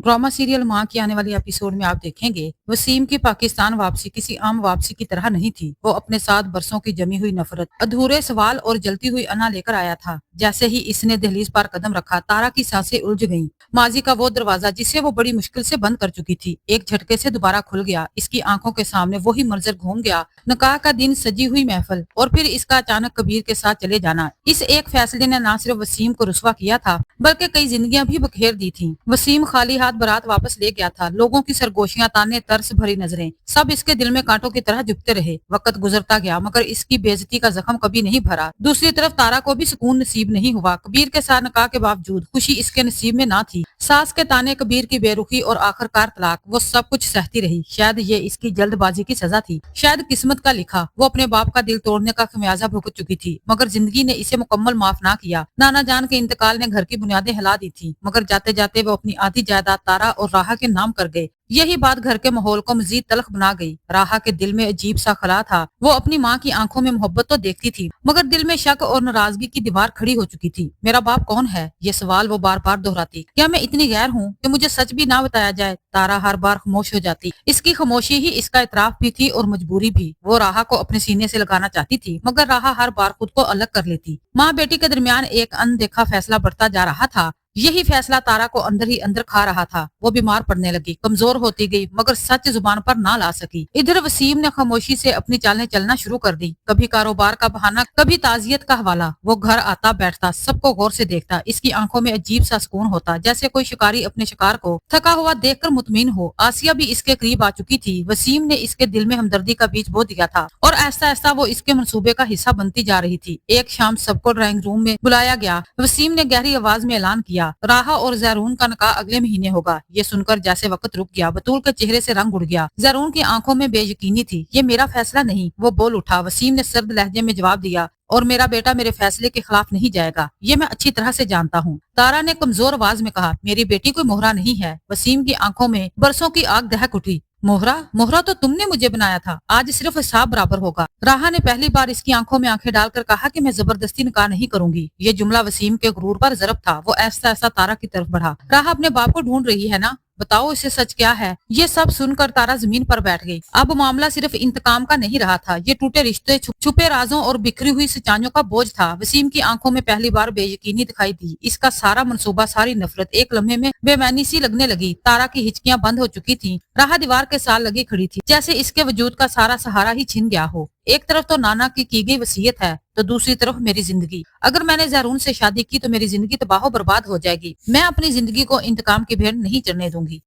Drama serial माँ की आने वाली एपिसोड में आप देखेंगे वसीम की पाकिस्तान वापसी किसी आम वापसी की तरह नहीं थी। वो अपने साथ बरसों की जमी हुई नफरत, अधूरे सवाल और जलती हुई अना लेकर आया था। जैसे ही इसने दहलीज पर कदम रखा, तारा की सांसें उलझ गईं। माजी का वो दरवाजा जिसे वो बड़ी मुश्किल से बंद कर चुकी थी, एक झटके से दोबारा खुल गया। इसकी आंखों के सामने वही मंजर घूम गया, निकाह का दिन, सजी हुई महफिल, और फिर इसका अचानक कबीर के साथ चले जाना। इस एक फैसले ने न सिर्फ वसीम को रुसवा किया था, बल्कि कई जिंदगियां भी बखेर दी थी। वसीम खाली हाथ बारात वापस ले गया था। लोगों की सरगोशियां, ताने, तरस भरी नजरें, सब इसके दिल में कांटों की तरह जुबते रहे। वक्त गुजरता गया मगर इसकी बेइज्जती का जख्म कभी नहीं भरा। दूसरी तरफ तारा को भी सुकून नसीब नहीं हुआ। कबीर के साथ निकाह के बावजूद खुशी इसके नसीब में ना थी। सास के ताने, कबीर की बेरुखी और आखिरकार तलाक, वो सब कुछ सहती रही। शायद ये इसकी जल्दबाजी की सजा थी, शायद किस्मत का लिखा। वो अपने बाप का दिल तोड़ने का खमियाजा भुगत चुकी थी, मगर जिंदगी ने इसे मुकम्मल माफ ना किया। नाना जान के इंतकाल ने घर की बुनियादें हिला दी थी, मगर जाते जाते वो अपनी आधी जायदाद तारा और राहा के नाम कर गए। यही बात घर के माहौल को मजीद तलख बना गई। राहा के दिल में अजीब सा खला था। वो अपनी माँ की आंखों में मोहब्बत तो देखती थी, मगर दिल में शक और नाराजगी की दीवार खड़ी हो चुकी थी। मेरा बाप कौन है, ये सवाल वो बार बार दोहराती। क्या मैं इतनी गैर हूँ कि मुझे सच भी ना बताया जाए? तारा हर बार खामोश हो जाती। इसकी खामोशी ही इसका इतराफ भी थी और मजबूरी भी। वो राहा को अपने सीने से लगाना चाहती थी, मगर राहा हर बार खुद को अलग कर लेती। माँ बेटी के दरमियान एक अनदेखा फैसला बढ़ता जा रहा था। यही फैसला तारा को अंदर ही अंदर खा रहा था। वो बीमार पड़ने लगी, कमजोर होती गई, मगर सच जुबान पर ना ला सकी। इधर वसीम ने खामोशी से अपनी चालें चलना शुरू कर दी। कभी कारोबार का बहाना, कभी ताजियत का हवाला। वो घर आता बैठता, सबको गौर से देखता। इसकी आंखों में अजीब सा सुकून होता, जैसे कोई शिकारी अपने शिकार को थका हुआ देखकर मुतमिन हो। आसिया भी इसके करीब आ चुकी थी। वसीम ने इसके दिल में हमदर्दी का बीज बो दिया था और ऐसा ऐसा वो इसके मंसूबे का हिस्सा बनती जा रही थी। एक शाम सबको ड्राइंग रूम में बुलाया गया। वसीम ने गहरी आवाज में ऐलान किया, राहा और जैरून का निकाह अगले महीने होगा। ये सुनकर जैसे वक्त रुक गया, बतूल के चेहरे से रंग उड़ गया। जैरून की आंखों में बेयकीनी थी। ये मेरा फैसला नहीं, वो बोल उठा। वसीम ने सर्द लहजे में जवाब दिया, और मेरा बेटा मेरे फैसले के खिलाफ नहीं जाएगा, ये मैं अच्छी तरह से जानता हूँ। तारा ने कमजोर आवाज में कहा, मेरी बेटी कोई मोहरा नहीं है। वसीम की आंखों में बरसों की आग दहक उठी। मोहरा? मोहरा तो तुमने मुझे बनाया था, आज सिर्फ हिसाब बराबर होगा। राहा ने पहली बार इसकी आंखों में आंखें डालकर कहा कि मैं जबरदस्ती निकाह नहीं करूंगी। ये जुमला वसीम के गुरूर पर जरब था। वो ऐसा ऐसा तारा की तरफ बढ़ा। राहा अपने बाप को ढूंढ रही है ना, बताओ इसे सच क्या है। ये सब सुनकर तारा जमीन पर बैठ गई। अब मामला सिर्फ इंतकाम का नहीं रहा था, ये टूटे रिश्ते, छुपे राजों और बिखरी हुई सच्चाइयों का बोझ था। वसीम की आंखों में पहली बार बेयकीनी दिखाई दी। इसका सारा मंसूबा, सारी नफरत एक लम्हे में बेमैनी सी लगने लगी। तारा की हिचकियां बंद हो चुकी थी। राहा दीवार के साथ लगी खड़ी थी, जैसे इसके वजूद का सारा सहारा ही छिन गया हो। एक तरफ तो नाना की गई वसीयत है, तो दूसरी तरफ मेरी जिंदगी। अगर मैंने जैरून से शादी की तो मेरी जिंदगी तबाह बर्बाद हो जाएगी। मैं अपनी जिंदगी को इंतकाम की भेड़ नहीं चढ़ने दूंगी।